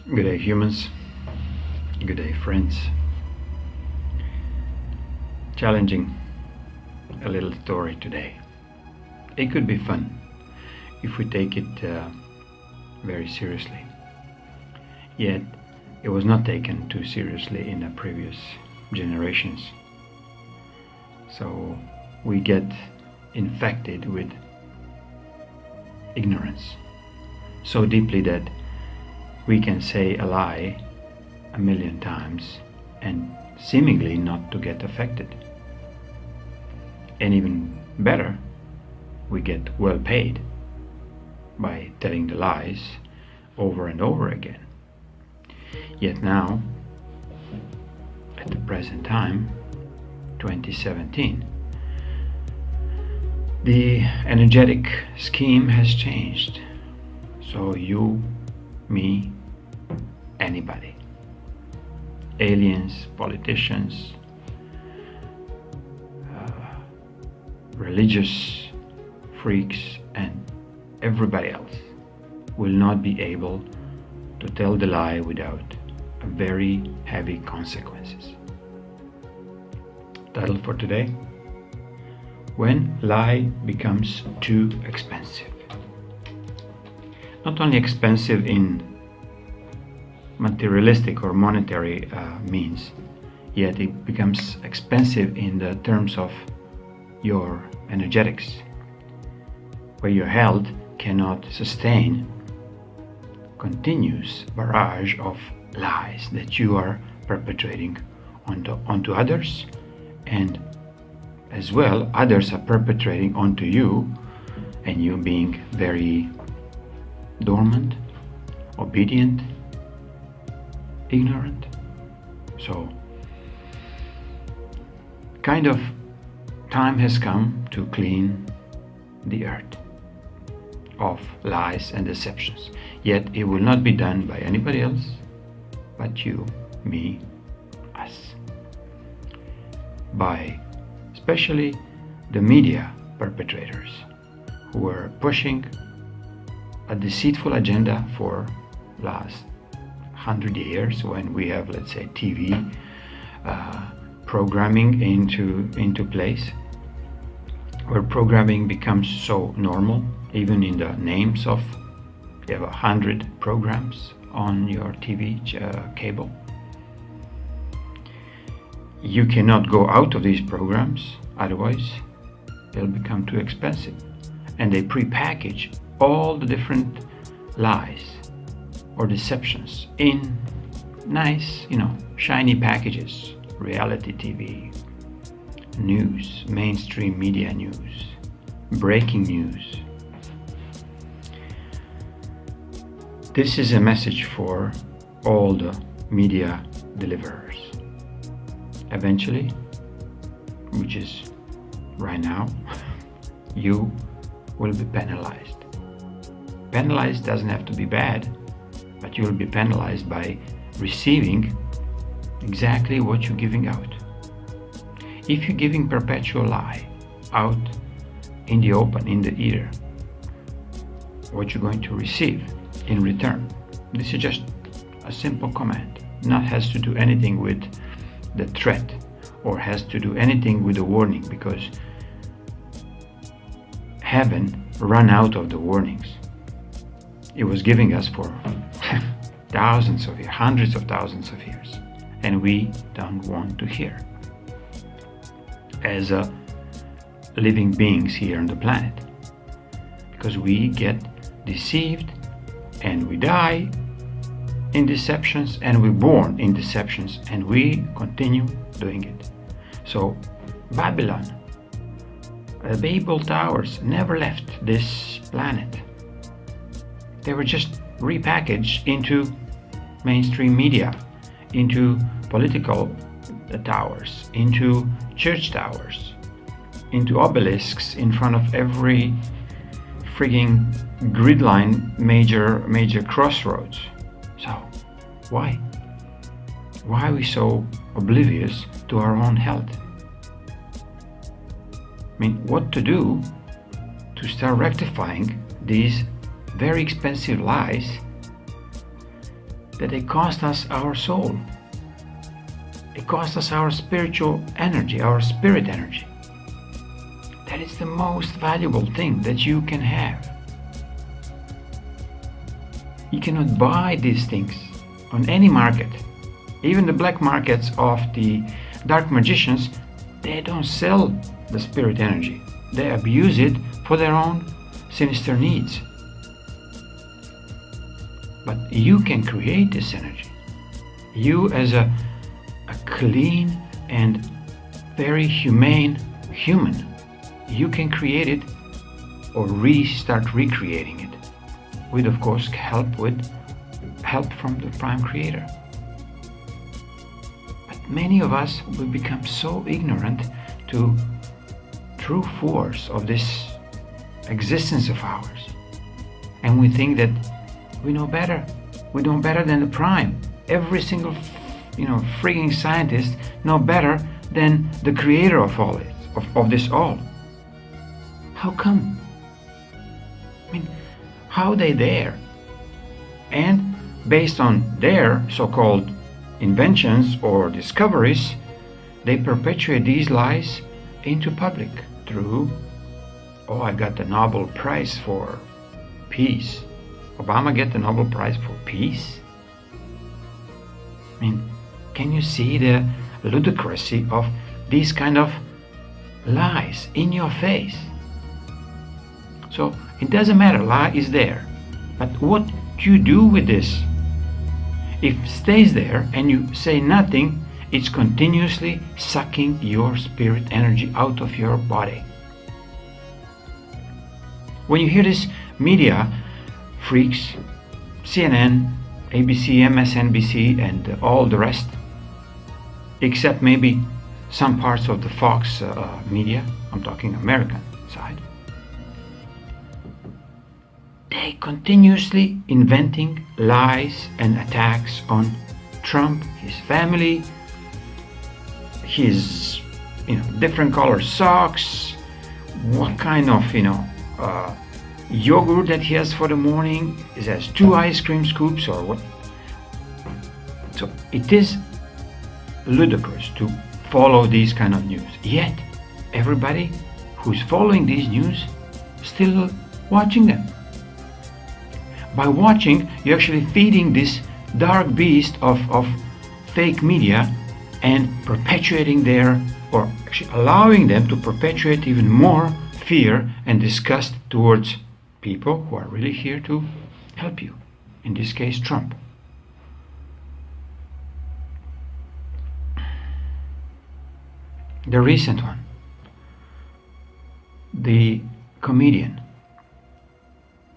Good day, humans. Good day, friends. Challenging a little story today. It could be fun if we take it very seriously. Yet, it was not taken too seriously in the previous generations. So, we get infected with ignorance so deeply that we can say a lie 1,000,000 times and seemingly not to get affected. And even better, we get well paid by telling the lies over and over again. Yet now, at the present time, 2017, the energetic scheme has changed. So you, me, anybody, aliens, politicians, religious freaks, and everybody else will not be able to tell the lie without very heavy consequences. Title for today: When lie becomes too expensive. Not only expensive in materialistic or monetary means, yet it becomes expensive in the terms of your energetics, where your health cannot sustain continuous barrage of lies that you are perpetrating onto others, and as well others are perpetrating onto you, and you being very dormant, obedient, ignorant. So kind of time has come to clean the earth of lies and deceptions. Yet it will not be done by anybody else but you, me, us. By especially the media perpetrators who are pushing a deceitful agenda for last 100 years, when we have, let's say, TV programming into place, where programming becomes so normal, even in the names of, you have 100 programs on your TV cable. You cannot go out of these programs, otherwise they'll become too expensive. And they pre-package all the different lies or deceptions in nice, shiny packages. Reality TV, news, mainstream media news, breaking news. This is a message for all the media deliverers. Eventually, which is right now, you will be penalized. Penalized doesn't have to be bad, but you will be penalized by receiving exactly what you're giving out. If you're giving perpetual lie out in the open, in the ether, what you're going to receive in return. This is just a simple command. Not has to do anything with the threat or has to do anything with the warning, because heaven ran out of the warnings. It was giving us for thousands of years, hundreds of thousands of years, and we don't want to hear. As living beings here on the planet, because we get deceived and we die in deceptions and we're born in deceptions and we continue doing it. So Babylon, the Babel towers never left this planet. They were just repackaged into mainstream media, into political towers, into church towers, into obelisks in front of every frigging grid line, major crossroads. So why? Why are we so oblivious to our own health? I mean, what to do to start rectifying these very expensive lies that they cost us our soul. It costs us our spiritual energy, our spirit energy. That is the most valuable thing that you can have. You cannot buy these things on any market. Even the black markets of the dark magicians, they don't sell the spirit energy. They abuse it for their own sinister needs. But you can create this energy. You as a clean and very humane human, you can create it or start recreating it with, of course, help from the Prime Creator. But many of us will become so ignorant to true force of this existence of ours, and we think that we know better. We know better than the Prime. Every single freaking scientist know better than the creator of all it, of this all. How come? I mean, how they dare? And based on their so-called inventions or discoveries, they perpetuate these lies into public through, I got the Nobel Prize for peace. Obama get the Nobel Prize for peace? I mean, can you see the ludicrousy of these kind of lies in your face? So it doesn't matter, lie is there. But what you do with this? If it stays there and you say nothing, it's continuously sucking your spirit energy out of your body. When you hear this media freaks, CNN, ABC, MSNBC, and all the rest, except maybe some parts of the Fox media, I'm talking American side, they continuously inventing lies and attacks on Trump, his family, his different color socks, what kind of yogurt that he has for the morning, it has 2 ice cream scoops or what. So it is ludicrous to follow these kind of news. Yet everybody who's following these news still watching them. By watching, you're actually feeding this dark beast of fake media and perpetuating or actually allowing them to perpetuate even more fear and disgust towards people who are really here to help you. In this case, Trump. The recent one, the comedian,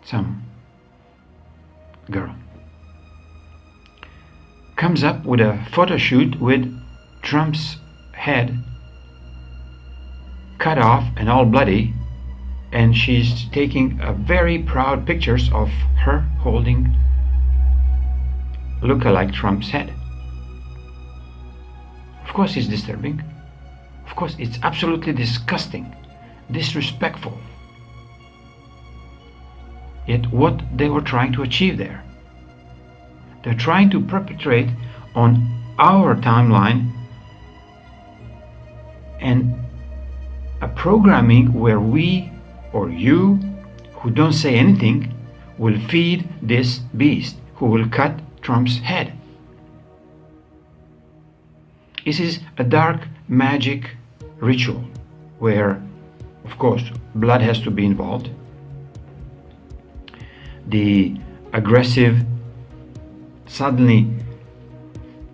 some girl, comes up with a photo shoot with Trump's head cut off and all bloody, and she's taking a very proud pictures of her holding look-alike Trump's head. Of course it's disturbing. Of course it's absolutely disgusting, disrespectful. Yet what they were trying to achieve there? They're trying to perpetrate on our timeline and a programming where we or you who don't say anything will feed this beast who will cut Trump's head. This is a dark magic ritual where, of course, blood has to be involved. The aggressive, suddenly,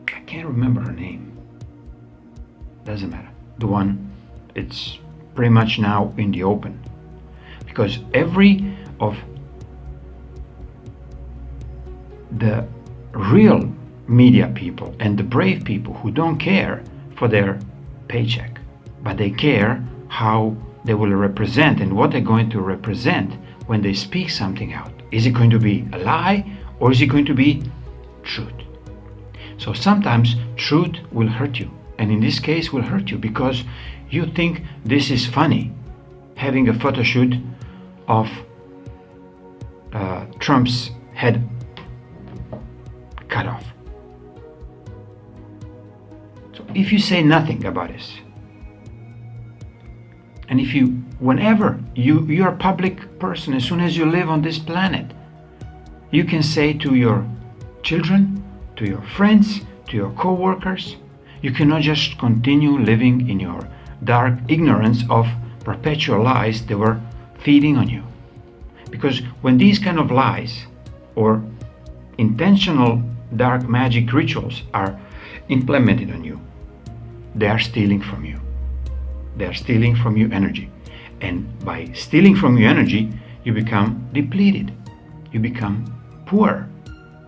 I can't remember her name, doesn't matter, the one, it's pretty much now in the open, because every of the real media people and the brave people who don't care for their paycheck, but they care how they will represent and what they're going to represent when they speak something out. Is it going to be a lie or is it going to be truth? So sometimes truth will hurt you, and in this case will hurt you because you think this is funny, having a photo shoot of Trump's head cut off. So if you say nothing about this, and if you, whenever you're a public person, as soon as you live on this planet, you can say to your children, to your friends, to your co-workers, you cannot just continue living in your dark ignorance of perpetual lies they were feeding on you. Because when these kind of lies or intentional dark magic rituals are implemented on you, they are stealing from you. They are stealing from you energy. And by stealing from you energy, you become depleted. You become poor,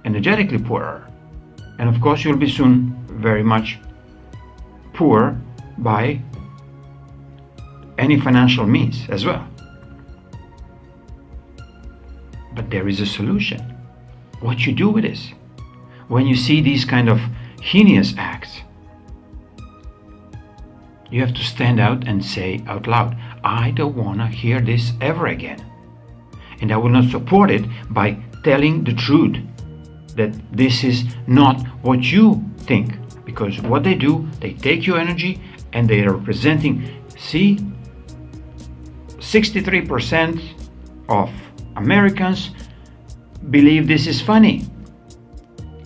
energetically poorer. And of course, you'll be soon very much poor by any financial means as well. But there is a solution. What you do with this? When you see these kind of heinous acts, you have to stand out and say out loud, I don't want to hear this ever again. And I will not support it by telling the truth that this is not what you think. Because what they do, they take your energy and they are representing, see, 63% of Americans believe this is funny.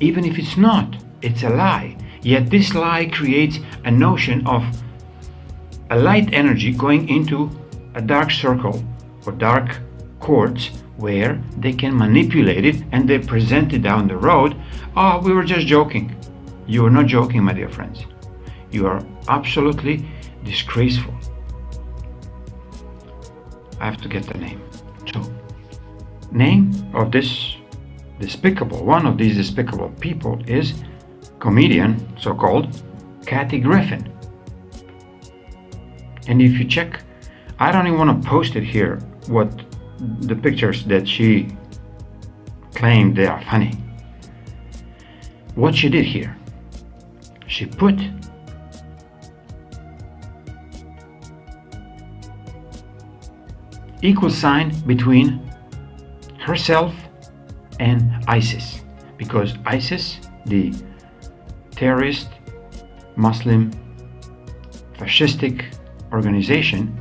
Even if it's not, it's a lie. Yet this lie creates a notion of a light energy going into a dark circle or dark courts where they can manipulate it, and they present it down the road. Oh, we were just joking. You are not joking, my dear friends. You are absolutely disgraceful. I have to get the name. So, name of this despicable, one of these despicable people is comedian, so-called Kathy Griffin. And if you check, I don't even want to post it here, what the pictures that she claimed they are funny. What she did here, she put equal sign between herself and ISIS, because ISIS, the terrorist Muslim fascistic organization,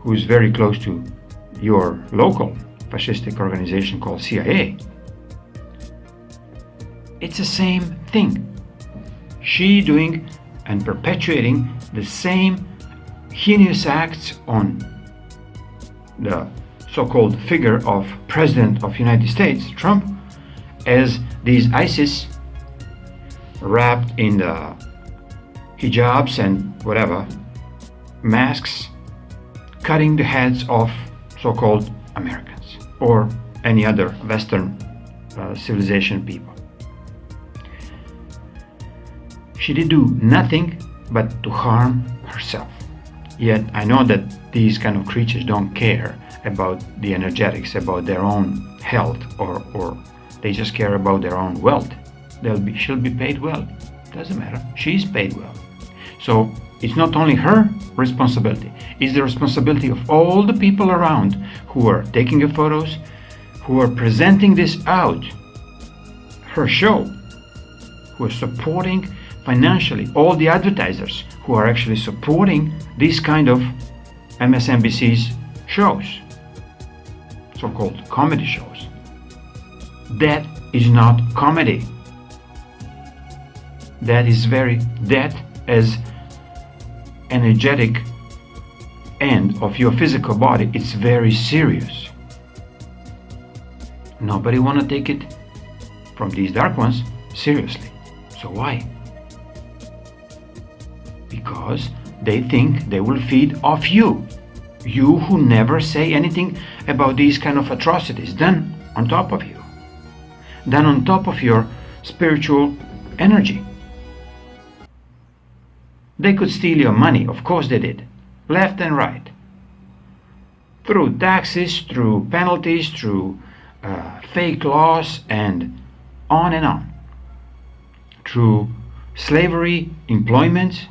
who is very close to your local fascistic organization called CIA, it's the same thing. She doing and perpetuating the same heinous acts on the so-called figure of President of United States, Trump, as these ISIS wrapped in the hijabs and whatever, masks, cutting the heads of so-called Americans or any other Western civilization people. She did do nothing but to harm herself. Yet I know that these kind of creatures don't care about the energetics, about their own health, or they just care about their own wealth. She'll be paid well. Doesn't matter. She's paid well. So it's not only her responsibility, it's the responsibility of all the people around who are taking the photos, who are presenting this out, her show, who are supporting financially, all the advertisers who are actually supporting these kind of MSNBC's shows, so-called comedy shows. That is not comedy. That as energetic end of your physical body, it's very serious. Nobody want to take it from these dark ones seriously. So why? Because they think they will feed off you. You who never say anything about these kind of atrocities done on top of you, done on top of your spiritual energy. They could steal your money, of course they did, left and right, through taxes, through penalties, through fake laws, and on, through slavery, employment,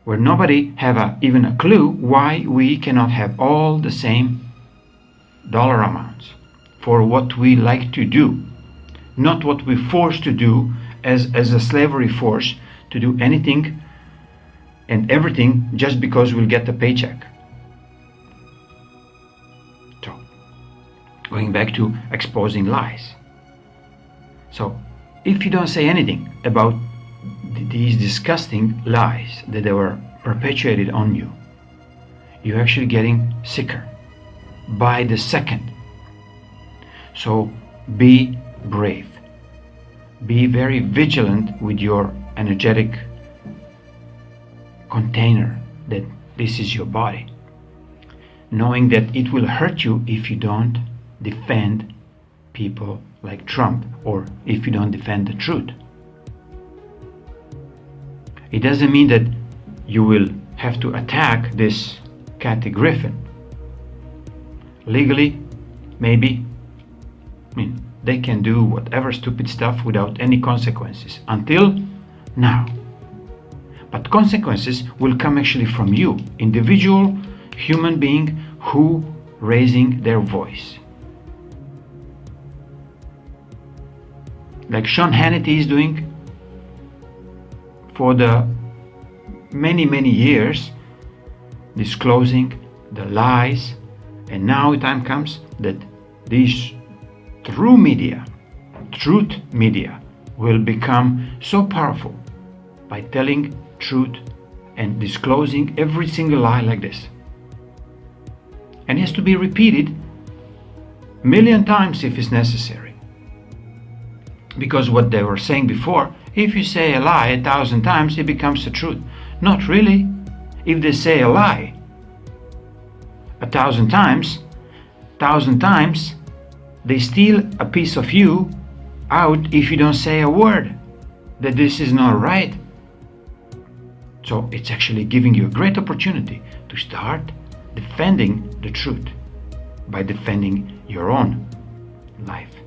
where nobody have even a clue why we cannot have all the same dollar amounts. for what we like to do, not what we're forced to do as a slavery force to do anything and everything just because we'll get a paycheck. So, going back to exposing lies. So, if you don't say anything about these disgusting lies that they were perpetuated on you, you're actually getting sicker by the second. So be brave. Be very vigilant with your energetic container that this is your body, knowing that it will hurt you if you don't defend people like Trump, or if you don't defend the truth. It doesn't mean that you will have to attack this Kathy Griffin. Legally, maybe, they can do whatever stupid stuff without any consequences until now. But consequences will come actually from you, individual human being who raising their voice. Like Sean Hannity is doing for the many years, disclosing the lies, and now the time comes that these truth media will become so powerful by telling truth and disclosing every single lie like this. And it has to be repeated a million times if it's necessary. Because what they were saying before, if you say a lie 1,000 times, it becomes the truth. Not really. If they say a lie 1,000 times, they steal a piece of you out if you don't say a word that this is not right. So it's actually giving you a great opportunity to start defending the truth by defending your own life.